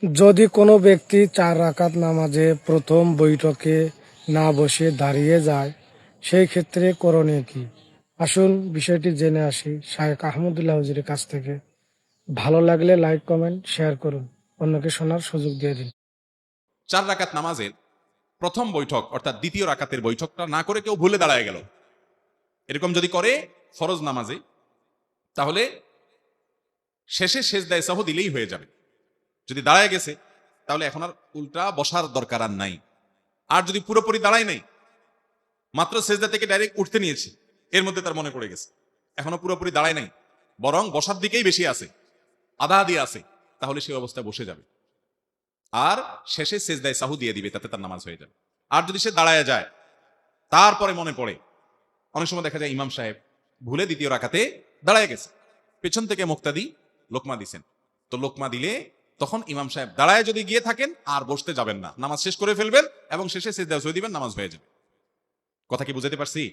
যদি কোনো ব্যক্তি 4 রাকাত নামাজে প্রথম বৈঠকে না বসে দাঁড়িয়ে যায়, সেই ক্ষেত্রে করণীয় কি? আসুন বিষয়টি জেনে আসি শায়েখ আহমদুল্লাহ হুজুরের কাছ থেকে। ভালো লাগলে লাইক, কমেন্ট, শেয়ার করুন। অন্যকে শোনার সুযোগ দিয়ে দিন। 4 রাকাত নামাজের প্রথম বৈঠক অর্থাৎ দ্বিতীয় রাকাতের বৈঠকটা না করে কেউ ভুলে দাঁড়ায় গেল, এরকম যদি করে ফরজ নামাজে, তাহলে শেষে সেজদায়ে সাহু দিলেই হয়ে যাবে। যদি দাঁড়ায় গেছে তাহলে এখন আর উল্টা বসার দরকার আর নাই। আর যদি পুরোপুরি দাঁড়ায় নাই, মাত্র সেজদা থেকে ডাইরেক্ট উঠতে নিয়েছে, এর মধ্যে তার মনে পড়ে গেছে এখনো পুরোপুরি দাঁড়ায় নাই, বরং বসার দিকেই বেশি আছে, আধা আধি আছে, তাহলে সেই অবস্থায় বসে যাবে আর শেষে সেজদায়ে সাহু দিয়ে দিবে, তাতে তার নামাজ হয়ে যাবে। আর যদি সে দাঁড়ায় যায়, তারপরে মনে পড়ে, অনেক সময় দেখা যায় ইমাম সাহেব ভুলে দ্বিতীয় রাকাতে দাঁড়ায় গেছে, পেছন থেকে মুক্তাদি লোকমা দিছেন, তো লোকমা দিলে তখন ইমাম সাহেব দাঁড়ায় যদি গিয়ে থাকেন আর বসতে যাবেন না, নামাজ শেষ করে ফেলবেন এবং শেষে সিজদায় সই দিবেন, নামাজ হয়ে যাবে। কথা কি বুঝাতে পারছি?